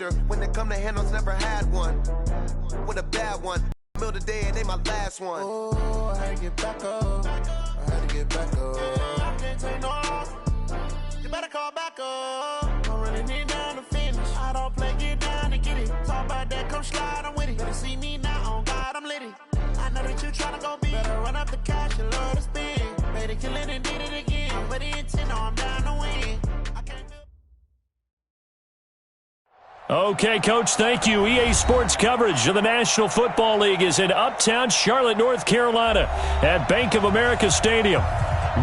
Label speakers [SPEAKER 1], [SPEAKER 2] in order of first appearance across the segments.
[SPEAKER 1] faster. When it come to handles, never had one. With a bad one. Middle today and they my last one. Oh, I had to get back up. I had to get back up. I can't take no loss. You better call back up. Don't really need down to finish. I don't play, get down and get it. Talk about that, come slide, I'm with it. Better see me now, on God, I'm litty. I know that you tryna go big. Better run up the cash and love to spend. Better kill it and did it again. I'm putting in 10, I'm down to win. I can't feel.
[SPEAKER 2] Okay, Coach, thank you. EA Sports coverage of the National Football League is in uptown Charlotte, North Carolina at Bank of America Stadium.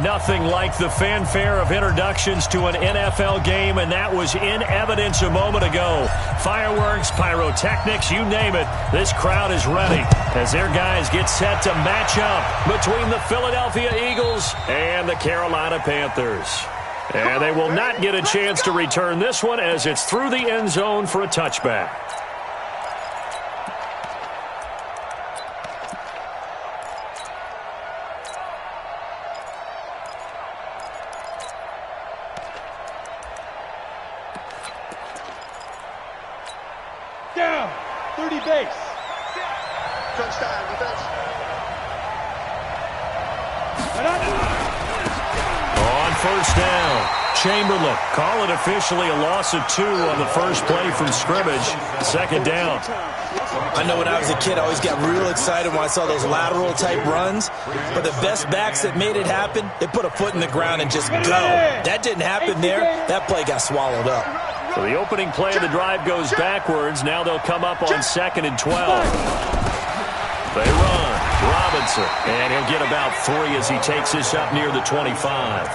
[SPEAKER 2] Nothing like the fanfare of introductions to an NFL game, and that was in evidence a moment ago. Fireworks, pyrotechnics, you name it. This crowd is ready as their guys get set to match up between the Philadelphia Eagles and the Carolina Panthers. And they will not get a chance to return this one as it's through the end zone for a touchback.
[SPEAKER 3] Down, 30 base.
[SPEAKER 4] Touchdown, defense.
[SPEAKER 2] On first down, Chamberlain. Call it officially a loss of 2 on the first play from scrimmage. Second down.
[SPEAKER 5] I know when I was a kid, I always got real excited when I saw those lateral-type runs. But the best backs that made it happen, they put a foot in the ground and just go. That didn't happen there. That play got swallowed up.
[SPEAKER 2] So the opening play of the drive goes backwards. Now they'll come up on 2nd and 12. They run. Robinson. And he'll get about 3 as he takes this up near the 25.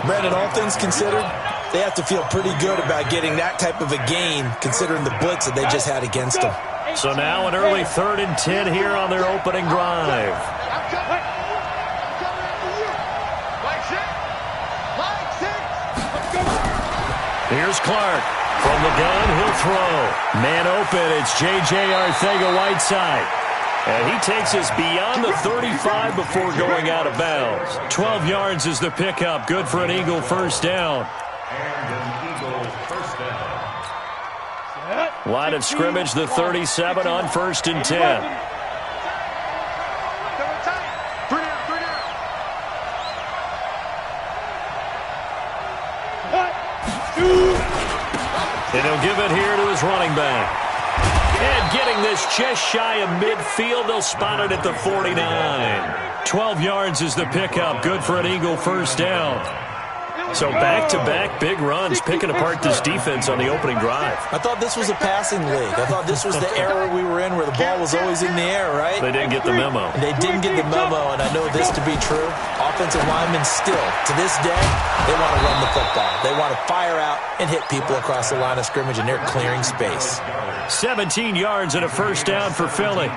[SPEAKER 5] Brandon, all things considered, they have to feel pretty good about getting that type of a gain considering the blitz that they just had against them.
[SPEAKER 2] So now an early 3rd and 10 here on their opening drive. Here's Clark. From the gun, he'll throw. Man open, it's J.J. Arcega-Whiteside. And he takes us beyond the 35 before going out of bounds. 12 yards is the pickup. Good for an Eagle first down. Line of scrimmage, the 37 on 1st and 10. And he'll give it here to his running back. And getting this just shy of midfield, they'll spot it at the 49. 12 yards is the pickup. Good for an Eagle first down. So back-to-back big runs, picking apart this defense on the opening drive.
[SPEAKER 5] I thought this was a passing league. I thought this was the era we were in where the ball was always in the air, right?
[SPEAKER 2] They didn't get the memo.
[SPEAKER 5] They didn't get the memo, and I know this to be true. Offensive linemen still, to this day, they want to run the football. They want to fire out and hit people across the line of scrimmage, and they're clearing space.
[SPEAKER 2] 17 yards and a first down for Philly.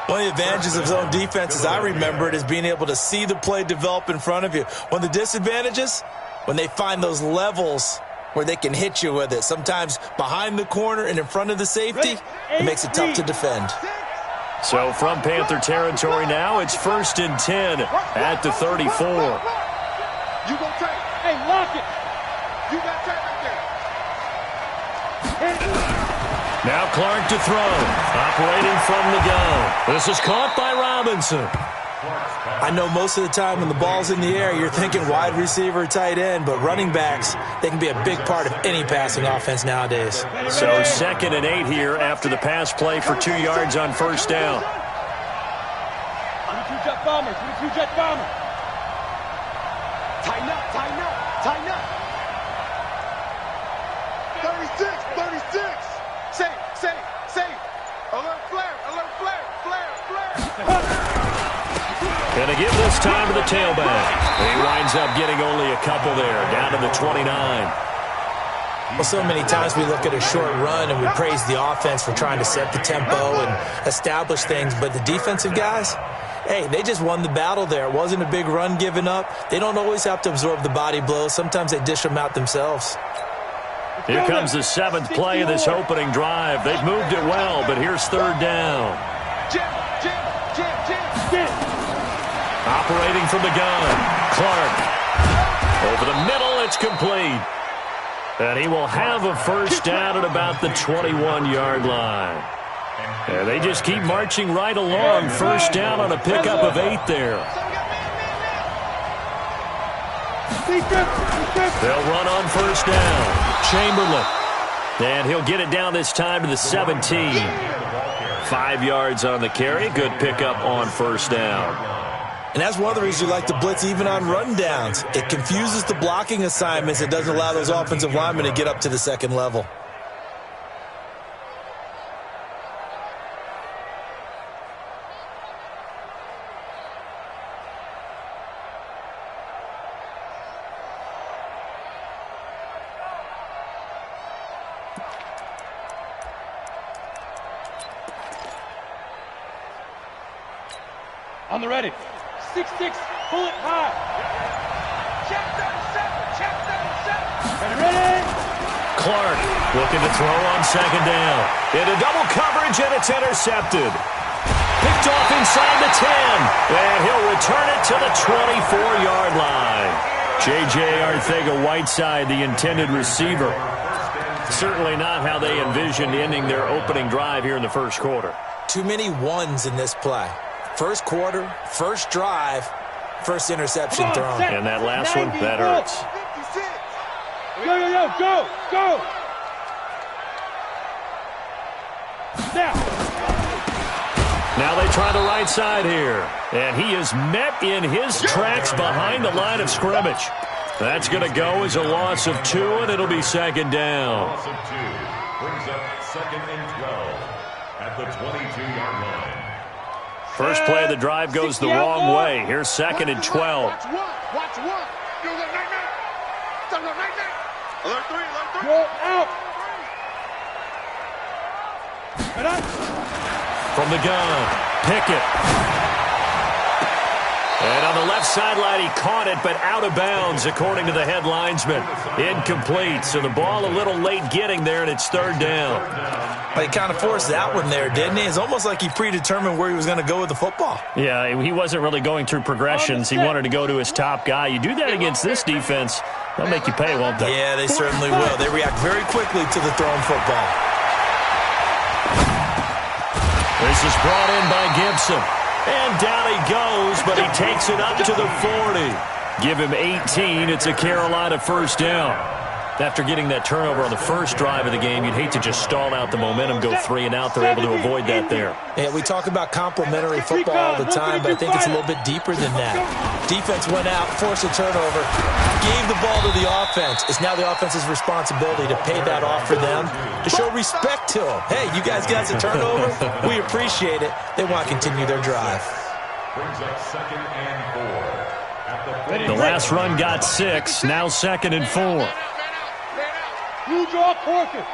[SPEAKER 5] One of the advantages of zone defense, as I remember it, is being able to see the play develop in front of you. One of the disadvantages, when they find those levels where they can hit you with it, sometimes behind the corner and in front of the safety, it makes it tough to defend.
[SPEAKER 2] So from Panther territory now, it's 1st and 10 at the 34.
[SPEAKER 3] You gonna take. Hey, lock it. You got to take right there.
[SPEAKER 2] Now Clark to throw. Operating from the gun. This is caught by Robinson.
[SPEAKER 5] I know most of the time when the ball's in the air, you're thinking wide receiver, tight end, but running backs, they can be a big part of any passing offense nowadays.
[SPEAKER 2] So 2nd and 8 here after the pass play for 2 yards on first down.
[SPEAKER 3] 22 jet bombers, 22 jet bombers. Tighten up, tighten up, tighten up.
[SPEAKER 4] 36. Say. Alert flare.
[SPEAKER 2] And to give this time to the tailback. And he winds up getting only a couple there, down to the 29.
[SPEAKER 5] Well, so many times we look at a short run and we praise the offense for trying to set the tempo and establish things, but the defensive guys, hey, they just won the battle there. It wasn't a big run given up. They don't always have to absorb the body blows. Sometimes they dish them out themselves.
[SPEAKER 2] Here comes the 7th play of this opening drive. They've moved it well, but here's 3rd down.
[SPEAKER 3] Jim.
[SPEAKER 2] Operating from the gun, Clark. Over the middle, it's complete. And he will have a first down at about the 21-yard line. And they just keep marching right along. First down on a pickup of 8 there. They'll run on first down. Chamberlain. And he'll get it down this time to the 17. 5 yards on the carry. Good pickup on first down.
[SPEAKER 5] And that's one of the reasons you like to blitz even on rundowns. It confuses the blocking assignments. It doesn't allow those offensive linemen to get up to the second level.
[SPEAKER 3] On the ready. 6-6, pull it high. Check 37, check 37. Ready?
[SPEAKER 2] Clark looking to throw on second down. Into double coverage, and it's intercepted. Picked off inside the 10. And he'll return it to the 24-yard line. J.J. Arcega-Whiteside, the intended receiver. Certainly not how they envisioned ending their opening drive here in the first quarter.
[SPEAKER 5] Too many ones in this play. First quarter, first drive, first interception thrown.
[SPEAKER 2] And that last one, that hurts.
[SPEAKER 3] Go.
[SPEAKER 2] Now they try the right side here. And he is met in his tracks behind the line of scrimmage. That's going to go as a loss of 2, and it'll be second down.
[SPEAKER 6] Loss of 2 brings up second and 12 at the 22-yard line.
[SPEAKER 2] First play of the drive goes the wrong way. Here's second and 12.
[SPEAKER 4] Watch one. You look right now. Alert 3.
[SPEAKER 3] Go out.
[SPEAKER 2] From the gun, Pickett. And on the left sideline, he caught it, but out of bounds, according to the head linesman. Incomplete, so the ball a little late getting there, and it's third down.
[SPEAKER 5] He kind of forced that one there, didn't he? It's almost like he predetermined where he was going to go with the football.
[SPEAKER 2] Yeah, he wasn't really going through progressions. He wanted to go to his top guy. You do that against this defense, they'll make you pay, won't they?
[SPEAKER 5] Yeah, they certainly will. They react very quickly to the thrown football.
[SPEAKER 2] This is brought in by Gibson. And down he goes, but he takes it up to the 40. Give him 18. It's a Carolina first down. After getting that turnover on the first drive of the game, you'd hate to just stall out the momentum, go 3 and out. They're able to avoid that there.
[SPEAKER 5] Yeah, we talk about complementary football all the time, but I think it's a little bit deeper than that. Defense went out, forced a turnover, gave the ball to the offense. It's now the offense's responsibility to pay that off for them, to show respect to them. Hey, you guys got a turnover? We appreciate it. They want to continue their drive.
[SPEAKER 6] Brings up second and 4 at
[SPEAKER 2] The last run got 6, now second and 4.
[SPEAKER 3] You draw Corkins.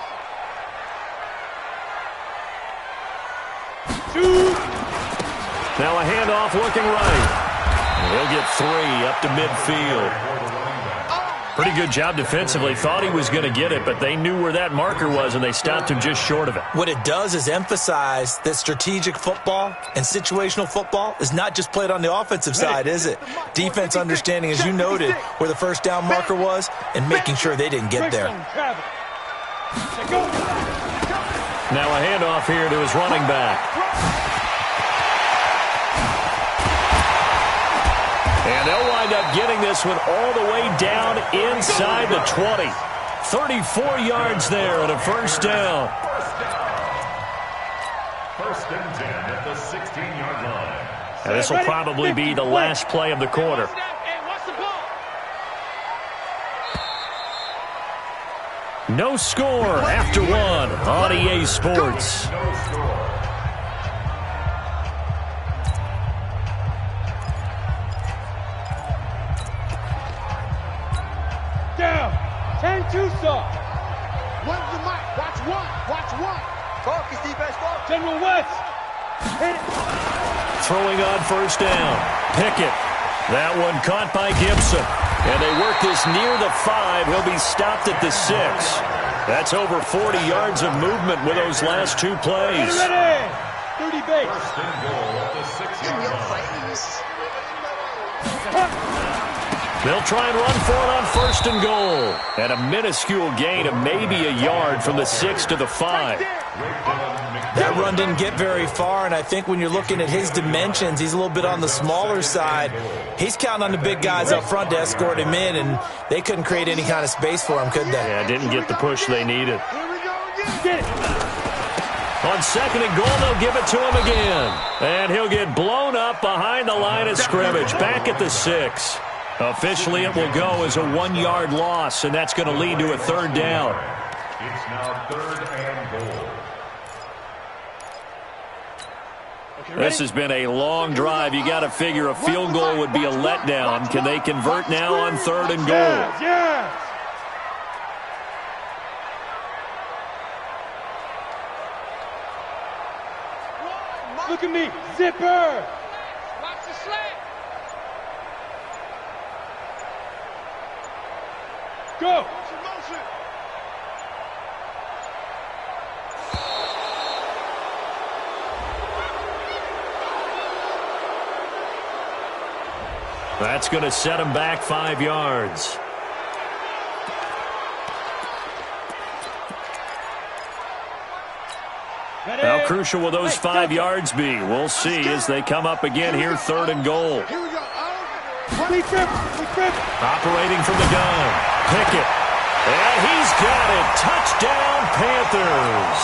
[SPEAKER 3] 2.
[SPEAKER 2] Now a handoff looking right. And he'll get 3 up to midfield. Pretty good job defensively. Thought he was going to get it, but they knew where that marker was, and they stopped him just short of it.
[SPEAKER 5] What it does is emphasize that strategic football and situational football is not just played on the offensive side, is it? Defense understanding, as you noted, where the first down marker was and making sure they didn't get there.
[SPEAKER 2] Now a handoff here to his running back. And they'll wind up getting this one all the way down inside the 20. 34 yards there and a first down.
[SPEAKER 6] First and 10 at the 16-yard line.
[SPEAKER 2] And this will probably be the last play of the quarter. No score after 1 on EA Sports.
[SPEAKER 6] No score.
[SPEAKER 3] Down. 10 Tucson.
[SPEAKER 4] One's the mic. Watch one.
[SPEAKER 3] Focus, defense, focus. General West. Hit it.
[SPEAKER 2] Throwing on first down. Pickett. That one caught by Gibson. And they work this near the 5. He'll be stopped at the 6. That's over 40 yards of movement with those last 2 plays.
[SPEAKER 3] Ready. 30 base.
[SPEAKER 6] First and goal at the 6-yard line.
[SPEAKER 2] They'll try and run for it on 1st and goal. And a minuscule gain of maybe a yard from the 6 to the 5.
[SPEAKER 5] That run didn't get very far, and I think when you're looking at his dimensions, he's a little bit on the smaller side. He's counting on the big guys up front to escort him in, and they couldn't create any kind of space for him, could they?
[SPEAKER 2] Yeah, didn't get the push they needed. On 2nd and goal, they'll give it to him again. And he'll get blown up behind the line of scrimmage, back at the 6. Officially, it will go as a 1-yard loss, and that's going to lead to a 3rd down.
[SPEAKER 6] It's now 3rd and goal.
[SPEAKER 2] This has been a long drive. You got to figure a field goal would be a letdown. Can they convert now on 3rd and goal?
[SPEAKER 3] Yes. Look at me, zipper.
[SPEAKER 4] Watch the slant.
[SPEAKER 3] Go.
[SPEAKER 2] That's going to set him back 5 yards. How crucial will those 5 yards be? We'll see as they come up again here, 3rd and goal. Operating from the gun. Pickett. And he's got it. Touchdown, Panthers.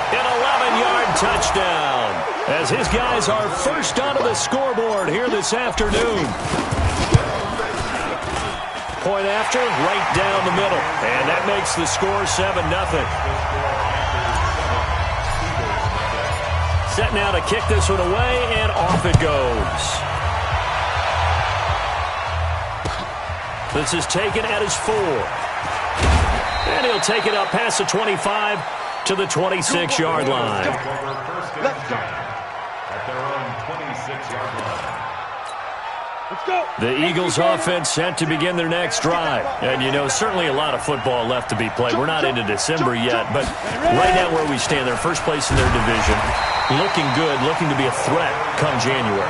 [SPEAKER 2] An 11-yard touchdown as his guys are first onto the scoreboard here this afternoon. Point after, right down the middle. And that makes the score 7-0. Set now to kick this one away, and off it goes. This is taken at his 4. And he'll take it up past the 25 to the 26-yard line.
[SPEAKER 6] At their own 26-yard line.
[SPEAKER 3] Let's go.
[SPEAKER 2] The Eagles offense set to begin their next drive. And, you know, certainly a lot of football left to be played. We're not into December yet, but right now where we stand, they're first place in their division. Looking good, looking to be a threat come January.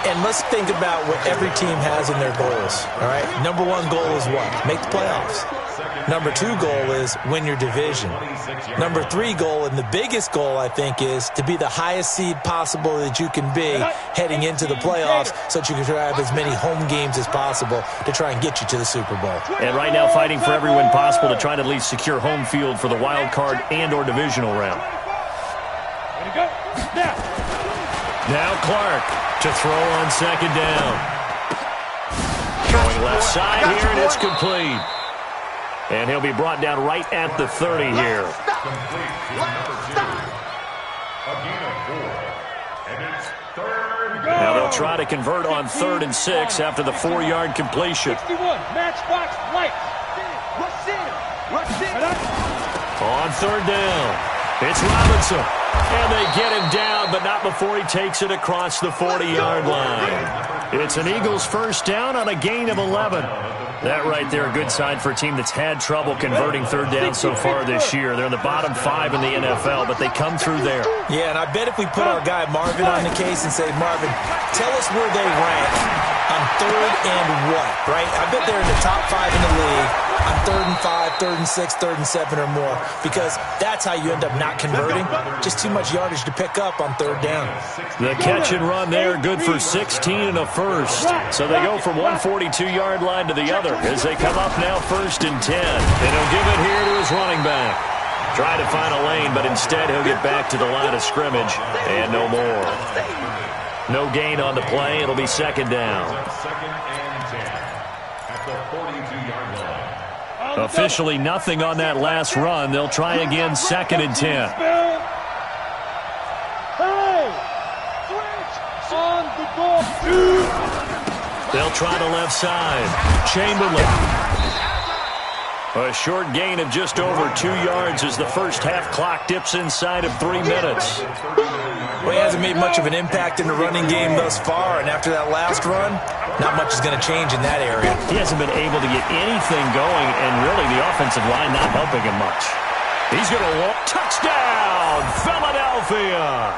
[SPEAKER 5] And let's think about what every team has in their goals, all right? Number 1 goal is what? Make the playoffs. Number 2 goal is win your division. Number 3 goal, and the biggest goal, I think, is to be the highest seed possible that you can be heading into the playoffs so that you can have as many home games as possible to try and get you to the Super Bowl.
[SPEAKER 2] And right now fighting for every win possible to try to at least secure home field for the wild card and or divisional round. Now Clark to throw on 2nd down. Going left side here, and it's complete. And he'll be brought down right at the 30 here.
[SPEAKER 6] Complete to number 2. A gain of 4. And it's 3rd down.
[SPEAKER 2] Now they'll try to convert on 3rd and 6 after the 4-yard completion.
[SPEAKER 3] 61, matchbox light. Rush in.
[SPEAKER 2] On 3rd down, it's Robinson. And they get him down, but not before he takes it across the 40-yard line. It's an Eagles first down on a gain of 11. That right there, a good sign for a team that's had trouble converting 3rd down so far this year. They're in the bottom 5 in the NFL, but they come through there.
[SPEAKER 5] Yeah, and I bet if we put our guy Marvin on the case and say, Marvin, tell us where they rank on 3rd and what, right? I bet they're in the top 5 in the league on 3rd and 5, 3rd and 6, 3rd and 7 or more, because that's how you end up not converting. Just too much yardage to pick up on 3rd down.
[SPEAKER 2] The catch and run there, good for 16 and a first. So they go from 142-yard line to the other as they come up now 1st and 10. And he'll give it here to his running back. Try to find a lane, but instead he'll get back to the line of scrimmage and no more. No gain on the play. It'll be 2nd down.
[SPEAKER 6] 2nd and 10 at the 42-yard line.
[SPEAKER 2] Officially nothing on that last run. They'll try again 2nd and 10.
[SPEAKER 3] Hey! Switch on the ball.
[SPEAKER 2] They'll try the left side. Chamberlain. A short gain of just over 2 yards as the first half clock dips inside of 3 minutes.
[SPEAKER 5] Well, he hasn't made much of an impact in the running game thus far, and after that last run, not much is going to change in that area.
[SPEAKER 2] He hasn't been able to get anything going, and really the offensive line not helping him much. He's going to walk. Touchdown, Philadelphia!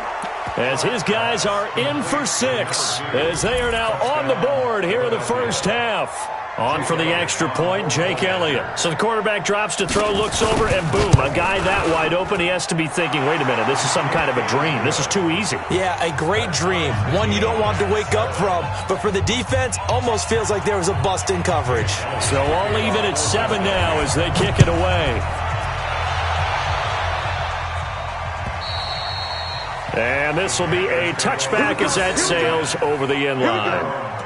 [SPEAKER 2] as his guys are in for 6, as they are now on the board here in the first half. On for the extra point, Jake Elliott. So the quarterback drops to throw, looks over, and boom, a guy that wide open, he has to be thinking, wait a minute, this is some kind of a dream. This is too easy.
[SPEAKER 5] Yeah, a great dream. One you don't want to wake up from. But for the defense, almost feels like there was a bust in coverage.
[SPEAKER 2] So all even at 7 now as they kick it away. And this will be a touchback as that sails over the end line.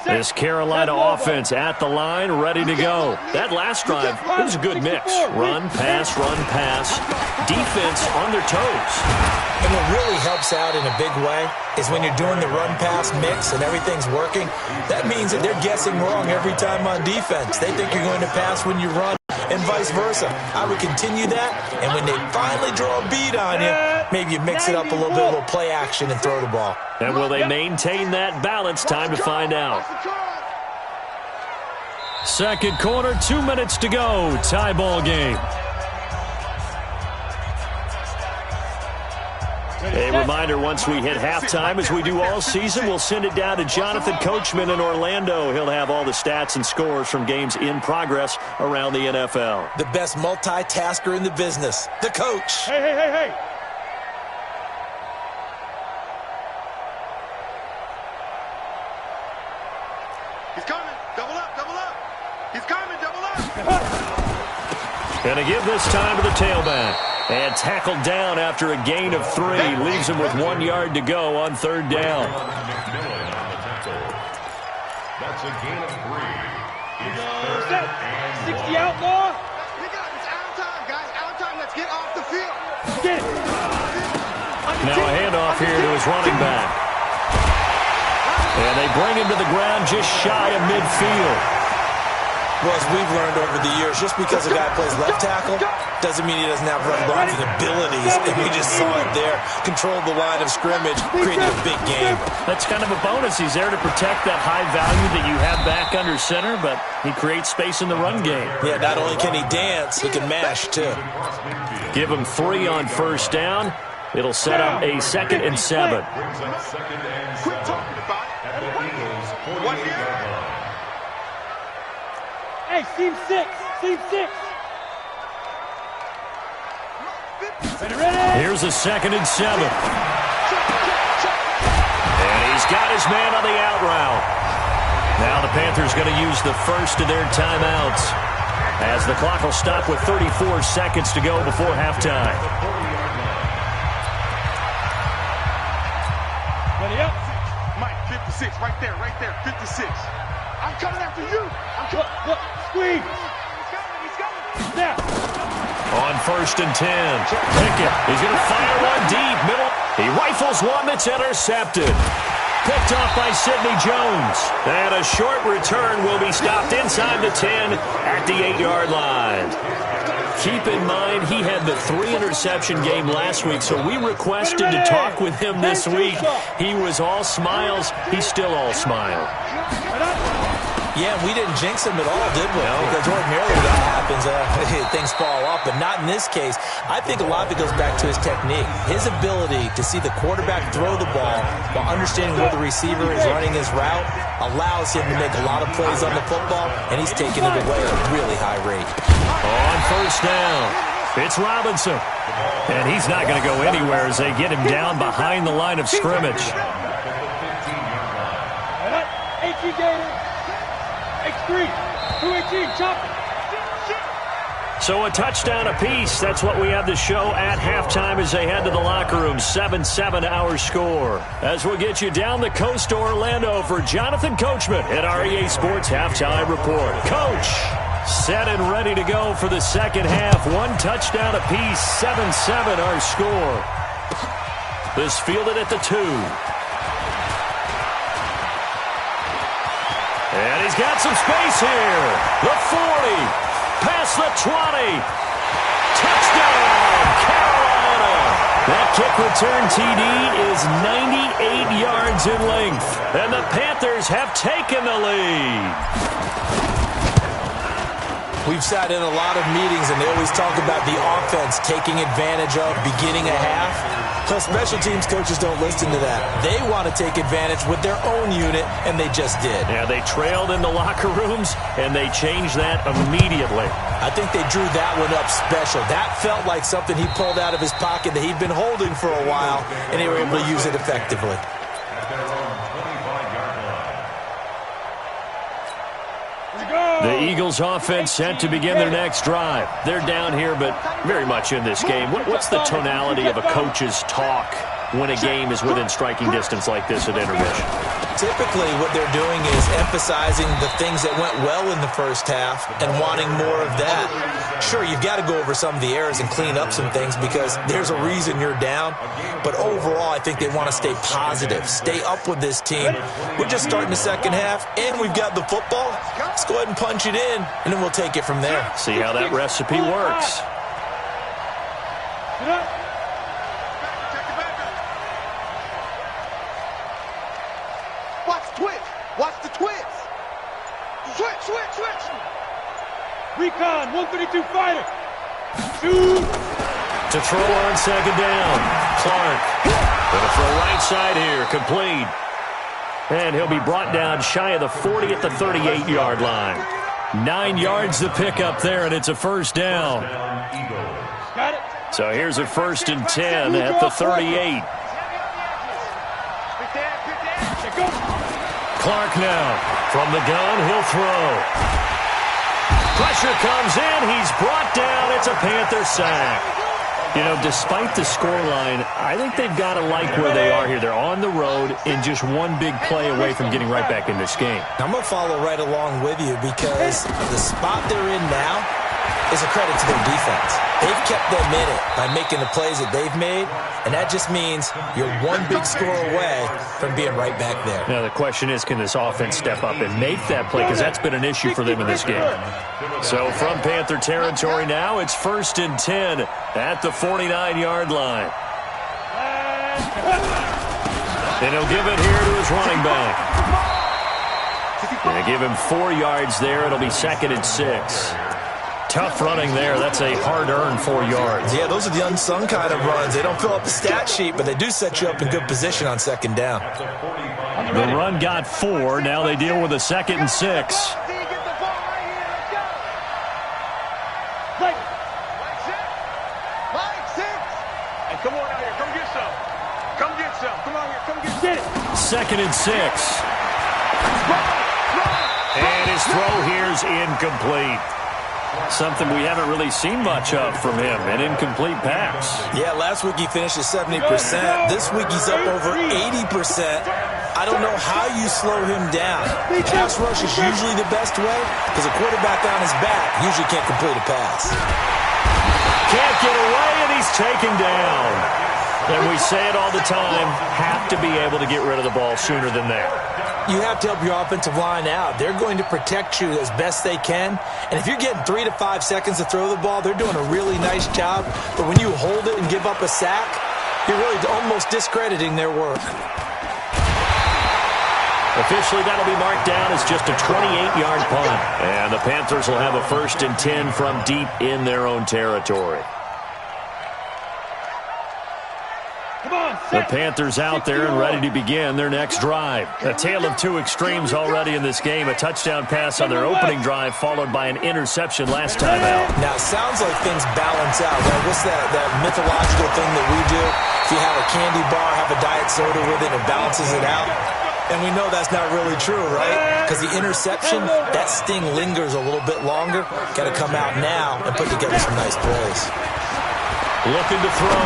[SPEAKER 2] This Carolina offense at the line, ready to go. That last drive, it was a good mix. Run, pass, defense on their toes.
[SPEAKER 5] And what really helps out in a big way is when you're doing the run-pass mix and everything's working, that means that they're guessing wrong every time on defense. They think you're going to pass when you run and vice versa. I would continue that, and when they finally draw a beat on you, maybe you mix it up a little bit, a little play action, and throw the ball.
[SPEAKER 2] And will they maintain that balance? Time to find out. Second quarter, 2 minutes to go. Tie ball game. A reminder, once we hit halftime, as we do all season, we'll send it down to Jonathan Coachman in Orlando. He'll have all the stats and scores from games in progress around the NFL.
[SPEAKER 5] The best multitasker in the business, the coach.
[SPEAKER 3] Hey.
[SPEAKER 4] He's coming. Double up. He's coming. Double up.
[SPEAKER 2] And to give this time to the tailback. And tackled down after a gain of 3. Leaves him with 1 yard to go on third down.
[SPEAKER 6] That's a gain of 3. It's
[SPEAKER 3] 60 outlaw.
[SPEAKER 4] It's out time, guys. Out time. Let's get off the field.
[SPEAKER 3] Get it.
[SPEAKER 2] Now a handoff here to his running back. And they bring him to the ground just shy of midfield.
[SPEAKER 5] Well, as we've learned over the years, just because a guy plays left tackle doesn't mean he doesn't have run blocking abilities. And we just saw it there. Controlled the line of scrimmage, created a big game.
[SPEAKER 2] That's kind of a bonus. He's there to protect that high value that you have back under center, but he creates space in the run game.
[SPEAKER 5] Yeah, not only can he dance, he can mash, too.
[SPEAKER 2] Give him 3 on first down. It'll set up a 2nd and 7.
[SPEAKER 4] Quit talking about it. 1 here.
[SPEAKER 3] Hey, seam 6. Ready.
[SPEAKER 2] Here's a 2nd and 7. And he's got his man on the out route. Now the Panthers going to use the first of their timeouts, as the clock will stop with 34 seconds to go before halftime.
[SPEAKER 3] Ready up.
[SPEAKER 4] Mike, 56, right there, 56. I'm coming after you.
[SPEAKER 3] Look, squeeze.
[SPEAKER 4] He's coming.
[SPEAKER 3] Now.
[SPEAKER 2] On 1st and 10, Pickett, he's going to fire one deep, middle. He rifles one that's intercepted. Picked off by Sidney Jones. And a short return will be stopped inside the 10 at the 8-yard line. Keep in mind, he had the 3-interception game last week, so we requested to talk with him this week. He was all smiles. He's still all smile.
[SPEAKER 5] Yeah, we didn't jinx him at all, did we? No. Because ordinarily that happens, things fall off, but not in this case. I think a lot of it goes back to his technique. His ability to see the quarterback throw the ball while understanding where the receiver is running his route allows him to make a lot of plays on the football, and he's taking it away at a really high rate.
[SPEAKER 2] On first down, it's Robinson. And he's not going to go anywhere as they get him down behind the line of scrimmage.
[SPEAKER 3] 18 Gators. X3, 218, chop it.
[SPEAKER 2] So a touchdown apiece. That's what we have to show at halftime as they head to the locker room. 7-7 our score. As we'll get you down the coast to Orlando for Jonathan Coachman at our EA Sports Halftime Report. Coach, set and ready to go for the second half. 1 touchdown apiece. 7-7 our score. This fielded at the 2. And he's got some space here. The 40, past the 20. Touchdown, Carolina. That kick return TD is 98 yards in length. And the Panthers have taken the lead.
[SPEAKER 5] We've sat in a lot of meetings, and they always talk about the offense taking advantage of beginning a half. But special teams coaches don't listen to that. They want to take advantage with their own unit, and they just did.
[SPEAKER 2] Yeah, they trailed in the locker rooms, and they changed that immediately.
[SPEAKER 5] I think they drew that one up special. That felt like something he pulled out of his pocket that he'd been holding for a while, and they were able to use it effectively.
[SPEAKER 2] The Eagles offense set to begin their next drive. They're down here, but very much in this game. What's the tonality of a coach's talk when a game is within striking distance like this at intermission?
[SPEAKER 5] Typically, what they're doing is emphasizing the things that went well in the first half and wanting more of that. Sure, you've got to go over some of the errors and clean up some things because there's a reason you're down. But overall, I think they want to stay positive, stay up with this team. We're just starting the second half, and we've got the football. Let's go ahead and punch it in, and then we'll take it from there.
[SPEAKER 2] See how that recipe works.
[SPEAKER 3] Watch the twitch. Switch. Recon, 132 fighter. Shoot.
[SPEAKER 2] To throw on second down. Clark. Gonna throw right side here. Complete. And he'll be brought down shy of the 40 at the 38-yard line. 9 yards to pick up there, and it's a first down.
[SPEAKER 3] Got it.
[SPEAKER 2] So here's a 1st and 10 at the 38. Clark now. From the gun, he'll throw. Pressure comes in. He's brought down. It's a Panther sack. You know, despite the scoreline, I think they've got to like where they are here. They're on the road and just one big play away from getting right back in this game.
[SPEAKER 5] I'm going to follow right along with you because the spot they're in now is a credit to their defense. They've kept them in it by making the plays that they've made, and that just means you're one big score away from being right back there.
[SPEAKER 2] Now, the question is, can this offense step up and make that play? Because that's been an issue for them in this game. So from Panther territory now, it's 1st and 10 at the 49-yard line. And he'll give it here to his running back. Going to give him 4 yards there. It'll be 2nd and 6. Tough running there. That's a hard-earned 4 yards.
[SPEAKER 5] Yeah, those are the unsung kind of runs. They don't fill up the stat sheet, but they do set you up in good position on second down.
[SPEAKER 2] The run got 4. Now they deal with a 2nd and 6.
[SPEAKER 3] Come on out here. Come get some. Come on here. Come get it.
[SPEAKER 2] 2nd and 6. And his throw here's incomplete. Something we haven't really seen much of from him, an incomplete pass.
[SPEAKER 5] Yeah, last week he finished at 70%. This week he's up over 80%. I don't know how you slow him down. Pass rush is usually the best way because a quarterback on his back usually can't complete a pass.
[SPEAKER 2] Can't get away, and he's taken down. And we say it all the time, have to be able to get rid of the ball sooner than that.
[SPEAKER 5] You have to help your offensive line out. They're going to protect you as best they can. And if you're getting 3 to 5 seconds to throw the ball, they're doing a really nice job. But when you hold it and give up a sack, you're really almost discrediting their work.
[SPEAKER 2] Officially, that'll be marked down as just a 28-yard punt. And the Panthers will have a 1st and 10 from deep in their own territory. The Panthers out there and ready to begin their next drive. A tale of two extremes already in this game. A touchdown pass on their opening drive followed by an interception last time out.
[SPEAKER 5] Now, it sounds like things balance out, right? What's that mythological thing that we do? If you have a candy bar, have a diet soda with it, it balances it out. And we know that's not really true, right? Because the interception, that sting lingers a little bit longer. Got to come out now and put together some nice plays.
[SPEAKER 2] Looking to throw.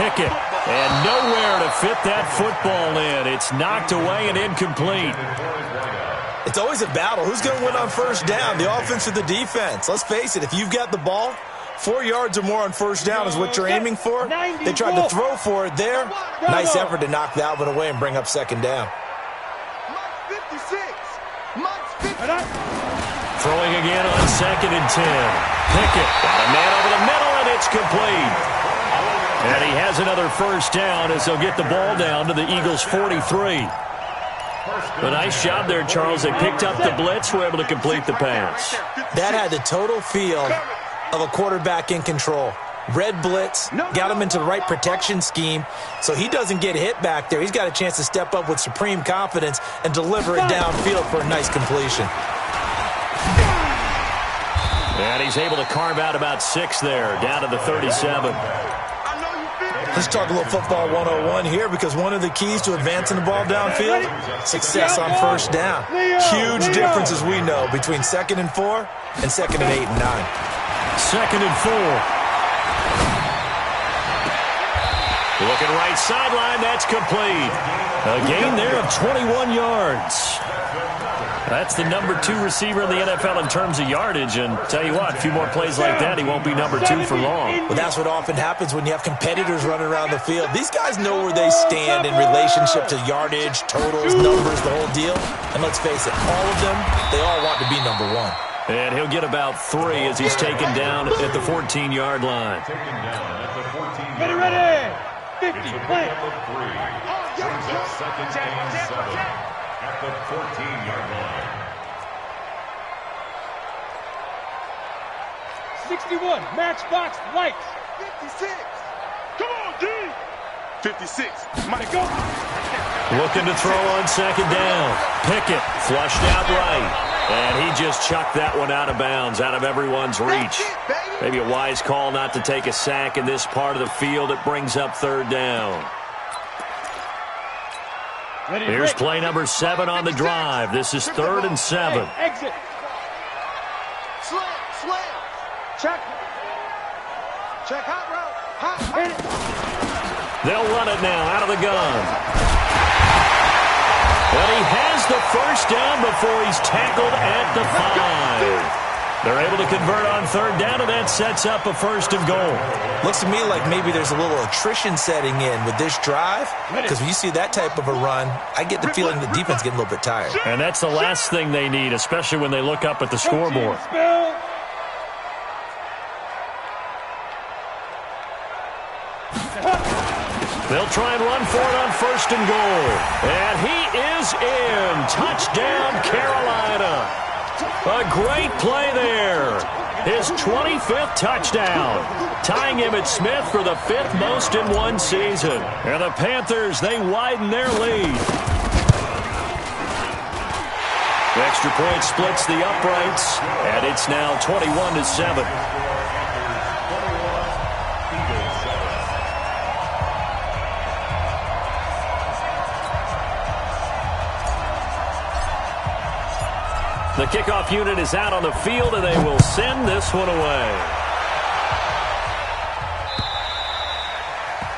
[SPEAKER 2] Pickett. And nowhere to fit that football in. It's knocked away and incomplete.
[SPEAKER 5] It's always a battle. Who's going to win on first down, the offense or the defense? Let's face it, if you've got the ball, 4 yards or more on first down is what you're aiming for. They tried to throw for it there. Nice effort to knock that one away and bring up second down.
[SPEAKER 2] Throwing again on 2nd and 10. Pickett got a man over the middle, and it's complete. And he has another first down as they'll get the ball down to the Eagles' 43. A nice job there, Charles. They picked up the blitz, were able to complete the pass.
[SPEAKER 5] That had the total feel of a quarterback in control. Red blitz, got him into the right protection scheme, so he doesn't get hit back there. He's got a chance to step up with supreme confidence and deliver it downfield for a nice completion.
[SPEAKER 2] And he's able to carve out about 6 there, down to the 37.
[SPEAKER 5] Let's talk a little football 101 here, because one of the keys to advancing the ball downfield, success on first down. Huge difference, as we know, between 2nd and 4 and 2nd and 8 and 9.
[SPEAKER 2] 2nd and 4. Looking right sideline, that's complete. A gain there of 21 yards. That's the number 2 receiver in the NFL in terms of yardage, and tell you what, a few more plays like that, he won't be number 2 for long.
[SPEAKER 5] Well, that's what often happens when you have competitors running around the field. These guys know where they stand in relationship to yardage, totals, numbers, the whole deal. And let's face it, all of them, they all want to be number 1.
[SPEAKER 2] And he'll get about 3 as he's taken down at the 14-yard line.
[SPEAKER 3] Ready. 50, play.
[SPEAKER 6] Second and 7 at the 14-yard line.
[SPEAKER 3] 61, matchbox lights.
[SPEAKER 4] 56. Come on, D. 56. Might go.
[SPEAKER 2] Looking to throw on 2nd down. Pickett flushed out right. And he just chucked that one out of bounds, out of everyone's reach. Maybe a wise call not to take a sack in this part of the field. It brings up 3rd down. Here's play number 7 on the drive. This is 3rd and 7.
[SPEAKER 3] Exit.
[SPEAKER 4] Slam. Check hot route.
[SPEAKER 2] They'll run it now out of the gun. But he has the first down before he's tackled at the 5. They're able to convert on 3rd down, and that sets up a 1st and goal.
[SPEAKER 5] Looks to me like maybe there's a little attrition setting in with this drive, because when you see that type of a run, I get the feeling the defense getting a little bit tired.
[SPEAKER 2] And that's the last thing they need, especially when they look up at the scoreboard. They'll try and run for it on 1st and goal. And he is in. Touchdown, Carolina. A great play there. His 25th touchdown. Tying Emmitt Smith for the 5th most in one season. And the Panthers, they widen their lead. The extra point splits the uprights. And it's now 21-7. The kickoff unit is out on the field, and they will send this one away.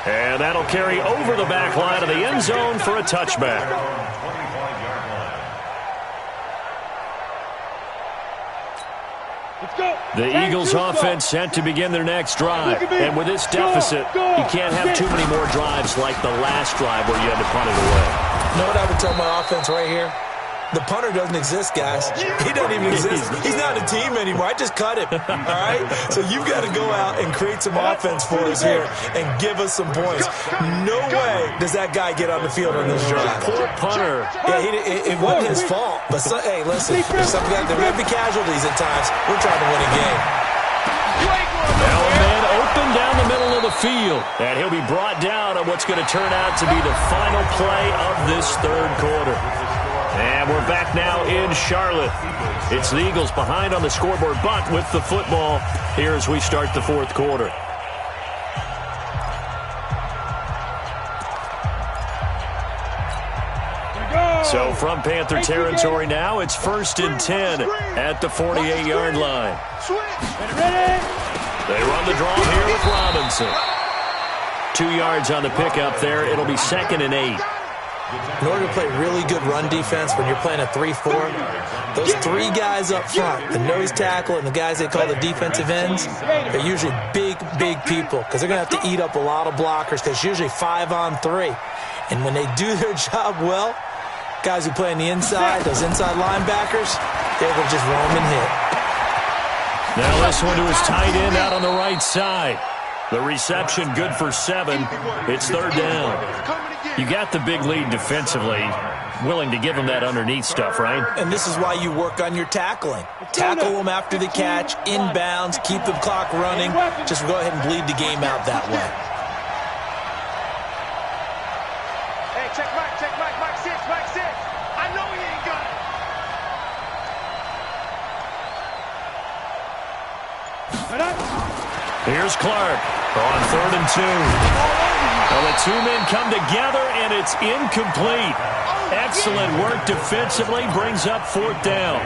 [SPEAKER 2] And that'll carry over the back line of the end zone for a touchback. The Eagles offense set to begin their next drive. And with this deficit, you can't have too many more drives like the last drive where you had to punt it away.
[SPEAKER 5] You know what I would tell my offense right here? The punter doesn't exist, guys. He doesn't even exist. He's not a team anymore. I just cut him, all right? So you've got to go out and create some offense for us here and give us some points. No way does that guy get on the field on this drive.
[SPEAKER 2] Poor punter.
[SPEAKER 5] Yeah, it wasn't his fault. But, hey, listen, there are going to be casualties at times. We're trying to win a game.
[SPEAKER 2] Now a man open down the middle of the field. And he'll be brought down on what's going to turn out to be the final play of this 3rd quarter. And we're back now in Charlotte. It's the Eagles behind on the scoreboard, but with the football here as we start the 4th quarter. So from Panther territory now, it's 1st and 10 at the 48-yard line. They run the draw here with Robinson. 2 yards on the pickup there. It'll be 2nd and 8.
[SPEAKER 5] In order to play really good run defense when you're playing a 3-4, those 3 guys up front, the nose tackle and the guys they call the defensive ends, they're usually big people because they're going to have to eat up a lot of blockers because it's usually 5-on-3. And when they do their job well, guys who play on the inside, those inside linebackers, they're able to just roam and hit.
[SPEAKER 2] Now this one to his tight end out on the right side. The reception good for 7. It's third down. You got the big lead defensively. Willing to give them that underneath stuff, right?
[SPEAKER 5] And this is why you work on your tackling. Tackle them after the catch, inbounds, keep the clock running. Just go ahead and bleed the game out that way.
[SPEAKER 3] Hey, check Mike 6. I know he ain't got it.
[SPEAKER 2] Here's Clark on 3rd and 2. Well, the two men come together, and it's incomplete. Excellent work defensively, brings up 4th down.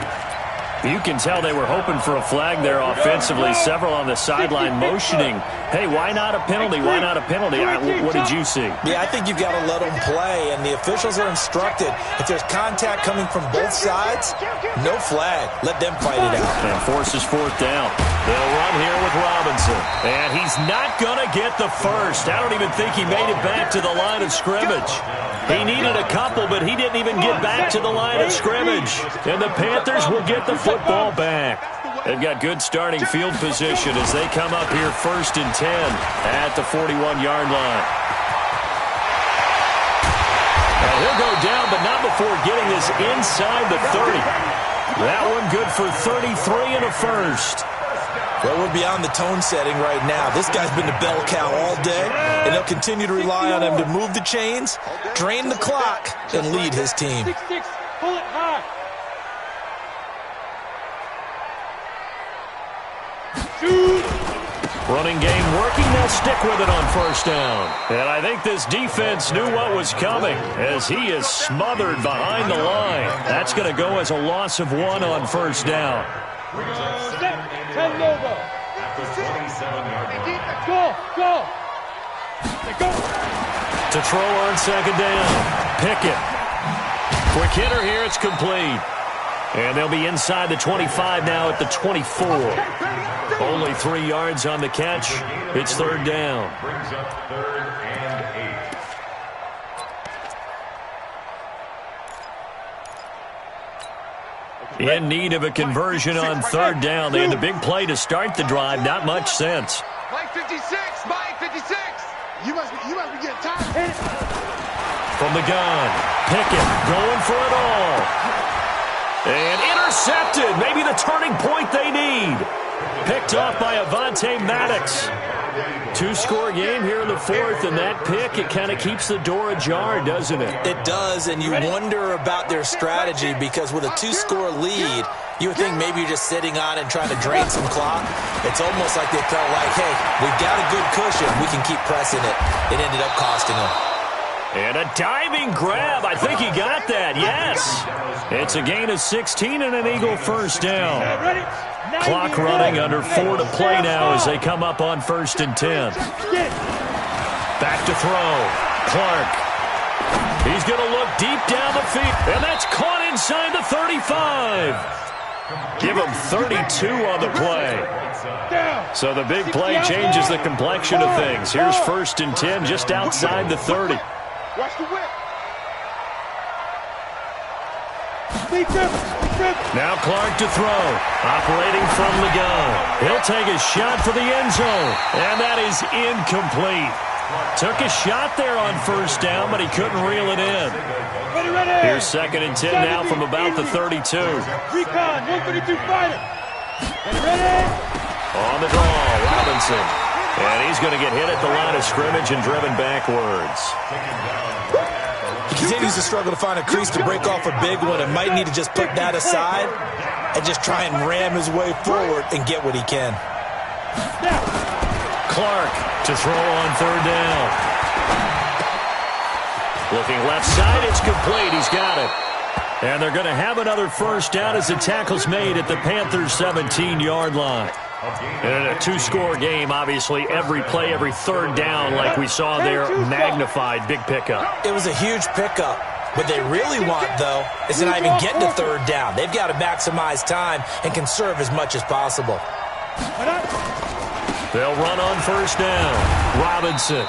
[SPEAKER 2] You can tell they were hoping for a flag there offensively. Several on the sideline motioning, hey, why not a penalty? Why not a penalty? What did you see?
[SPEAKER 5] Yeah, I think you've got to let them play, and the officials are instructed. If there's contact coming from both sides, no flag. Let them fight it out.
[SPEAKER 2] And forces 4th down. They'll run here with Robinson. And he's not going to get the first. I don't even think he made it back to the line of scrimmage. He needed a couple, but he didn't even get back to the line of scrimmage. And the Panthers will get the football back. They've got good starting field position as they come up here 1st and 10 at the 41-yard line. And he'll go down, but not before getting this inside the 30. That one good for 33 and a first.
[SPEAKER 5] Well, we're beyond the tone setting right now. This guy's been the bell cow all day, and they'll continue to rely on him to move the chains, drain the clock, and lead his team.
[SPEAKER 3] 6-6, pull it high.
[SPEAKER 2] Running game working. They'll stick with it on 1st down. And I think this defense knew what was coming as he is smothered behind the line. That's going to go as a loss of 1 on 1st down. To throw on 2nd down. Pickett. Quick hitter here. It's complete. And they'll be inside the 25 now at the 24. Only 3 yards on the catch. It's 3rd down.
[SPEAKER 6] Brings up 3rd and 8.
[SPEAKER 2] In need of a conversion on 3rd down. They had the big play to start the drive. Not much sense.
[SPEAKER 4] Mike 56. You must be getting tired.
[SPEAKER 2] From the gun, Pickett going for it all. And intercepted. Maybe the turning point they need. Picked off by Avonte Maddox. 2-score game here in the 4th, and that pick, it kind of keeps the door ajar, doesn't it?
[SPEAKER 5] It does, and you wonder about their strategy because with a 2-score lead, you would think maybe you're just sitting on and trying to drain some clock. It's almost like they felt like, hey, we've got a good cushion. We can keep pressing it. It ended up costing them.
[SPEAKER 2] And a diving grab. I think he got that. Yes. It's a gain of 16 and an Eagle 1st down. Clock running under 4 to play now as they come up on 1st and 10. Back to throw. Clark. He's going to look deep down the field. And that's caught inside the 35. Give him 32 on the play. So the big play changes the complexion of things. Here's 1st and 10 just outside the 30.
[SPEAKER 3] Watch the whip.
[SPEAKER 2] Now Clark to throw. Operating from the gun. He'll take a shot for the end zone. And that is incomplete. Took a shot there on 1st down, but he couldn't reel it in. Here's 2nd and 10 now from about the 32.
[SPEAKER 3] Recon, 132 fighter. Ready?
[SPEAKER 2] On the draw, Robinson. And he's going to get hit at the line of scrimmage and driven backwards.
[SPEAKER 5] He continues to struggle to find a crease to break off a big one and might need to just put that aside and just try and ram his way forward and get what he can.
[SPEAKER 2] Clark to throw on 3rd down. Looking left side, it's complete. He's got it. And they're going to have another 1st down as the tackle's made at the Panthers' 17-yard line. And a 2-score game, obviously, every play, every 3rd down, like we saw there, magnified, big pickup.
[SPEAKER 5] It was a huge pickup. What they really want, though, is to not even get to 3rd down. They've got to maximize time and conserve as much as possible.
[SPEAKER 2] They'll run on 1st down. Robinson.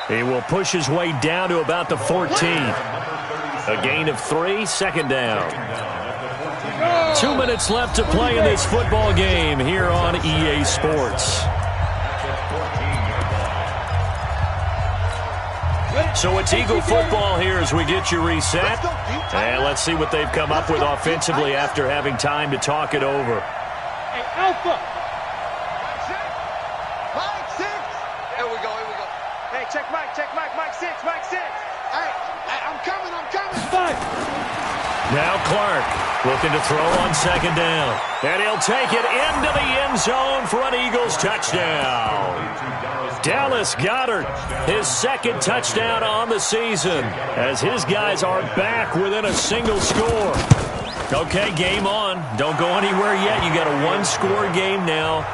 [SPEAKER 2] He will push his way down to about the 14. A gain of 3, 2nd down. 2 minutes left to play in this football game here on EA Sports. So it's Eagle football here as we get you reset. And let's see what they've come up with offensively after having time to talk it over.
[SPEAKER 3] Hey, Alpha.
[SPEAKER 4] Mike 6. Here we go.
[SPEAKER 3] Hey, check Mike 6.
[SPEAKER 4] Hey, I'm coming.
[SPEAKER 3] 5.
[SPEAKER 2] Now Clark looking to throw on second down. And he'll take it into the end zone for an Eagles touchdown. Dallas Goedert, his second touchdown on the season, as his guys are back within a single score. Okay, game on. Don't go anywhere yet. You got a one-score game now.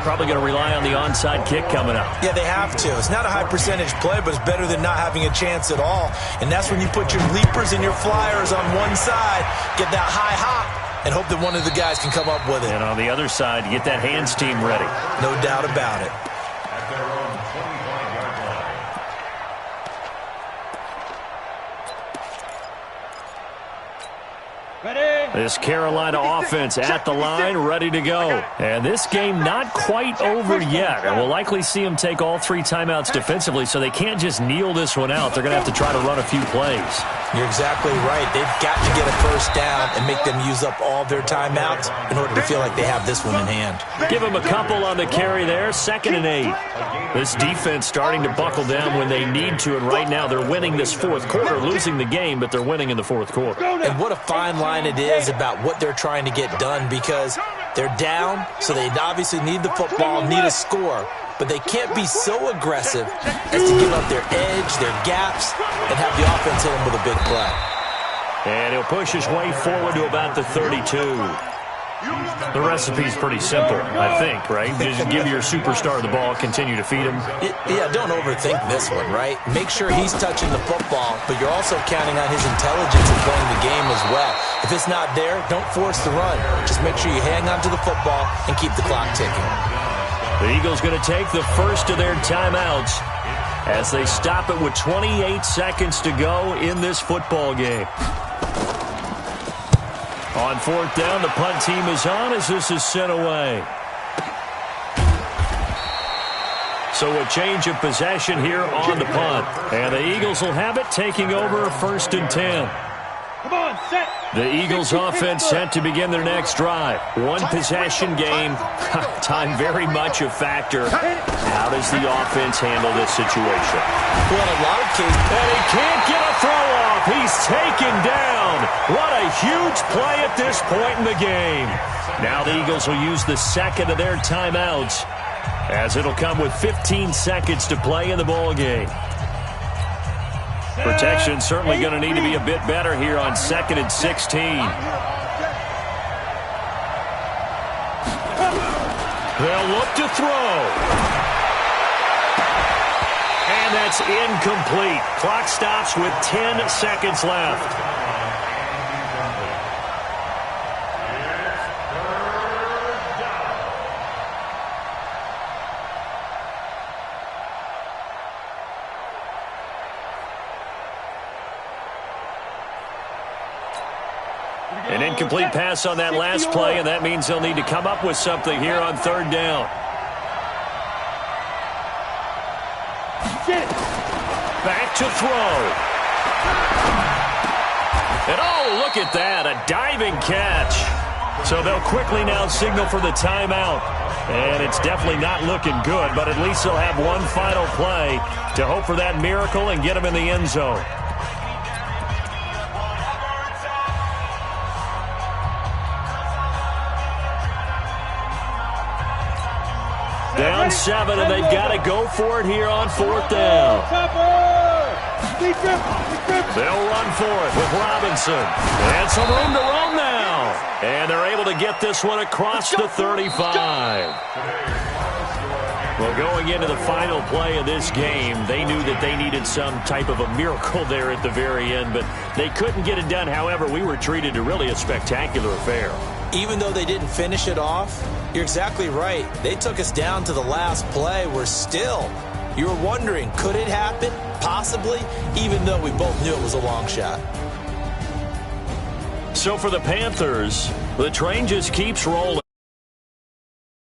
[SPEAKER 2] Probably going to rely on the onside kick coming up.
[SPEAKER 5] Yeah, they have to. It's not a high-percentage play, but it's better than not having a chance at all. And that's when you put your leapers and your flyers on one side, get that high hop, and hope that one of the guys can come up with it.
[SPEAKER 2] And on the other side, get that hands team ready.
[SPEAKER 5] No doubt about it.
[SPEAKER 6] At their own 25-yard line.
[SPEAKER 3] Ready?
[SPEAKER 2] This Carolina offense at the line, ready to go. And this game not quite over yet. And we'll likely see them take all 3 timeouts defensively, so they can't just kneel this one out. They're going to have to try to run a few plays.
[SPEAKER 5] You're exactly right. They've got to get a first down and make them use up all their timeouts in order to feel like they have this one in hand.
[SPEAKER 2] Give them a couple on the carry there, 2nd and 8. This defense starting to buckle down when they need to, and right now they're winning this fourth quarter, losing the game, but they're winning in the fourth quarter.
[SPEAKER 5] And what a fine line it is about what they're trying to get done, because they're down, so they obviously need the football, need a score, but they can't be so aggressive as to give up their edge, their gaps, and have the offense hit them with a big play.
[SPEAKER 2] And he'll push his way forward to about the 32. The recipe's pretty simple, I think, right? Just give your superstar the ball, continue to feed him.
[SPEAKER 5] Yeah, don't overthink this one, right? Make sure he's touching the football, but you're also counting on his intelligence in playing the game as well. If it's not there, don't force the run. Just make sure you hang on to the football and keep the clock ticking.
[SPEAKER 2] The Eagles going to take the first of their timeouts as they stop it with 28 seconds to go in this football game. On 4th down, the punt team is on as this is sent away. So a change of possession here on the punt. And the Eagles will have it, taking over 1st and 10.
[SPEAKER 3] Come on, set.
[SPEAKER 2] The Eagles offense set to begin their next drive. One possession game. Time very much a factor. How does the offense handle this situation?
[SPEAKER 5] Well, in a lot of cases,
[SPEAKER 2] And he can't get a throw off. He's taken down. What a huge play at this point in the game. Now the Eagles will use the second of their timeouts, as it'll come with 15 seconds to play in the ball game. Protection certainly going to need to be a bit better here on 2nd and 16. They'll look to throw. And that's incomplete. Clock stops with 10 seconds left. An incomplete pass on that last play, and that means they'll need to come up with something here on 3rd down. Back to throw. And oh, look at that, a diving catch. So they'll quickly now signal for the timeout. And it's definitely not looking good, but at least they'll have one final play to hope for that miracle and get them in the end zone. Down 7, and they've got to go for it here on 4th down. They'll run for it with Robinson. And some room to roam now. And they're able to get this one across the 35. Well, going into the final play of this game, they knew that they needed some type of a miracle there at the very end, but they couldn't get it done. However, we were treated to really a spectacular affair.
[SPEAKER 5] even though they didn't finish it off, you're exactly right. They took us down to the last play. We're still, you were wondering, could it happen? Possibly, even though we both knew it was a long shot.
[SPEAKER 2] So for the Panthers, the train just keeps rolling.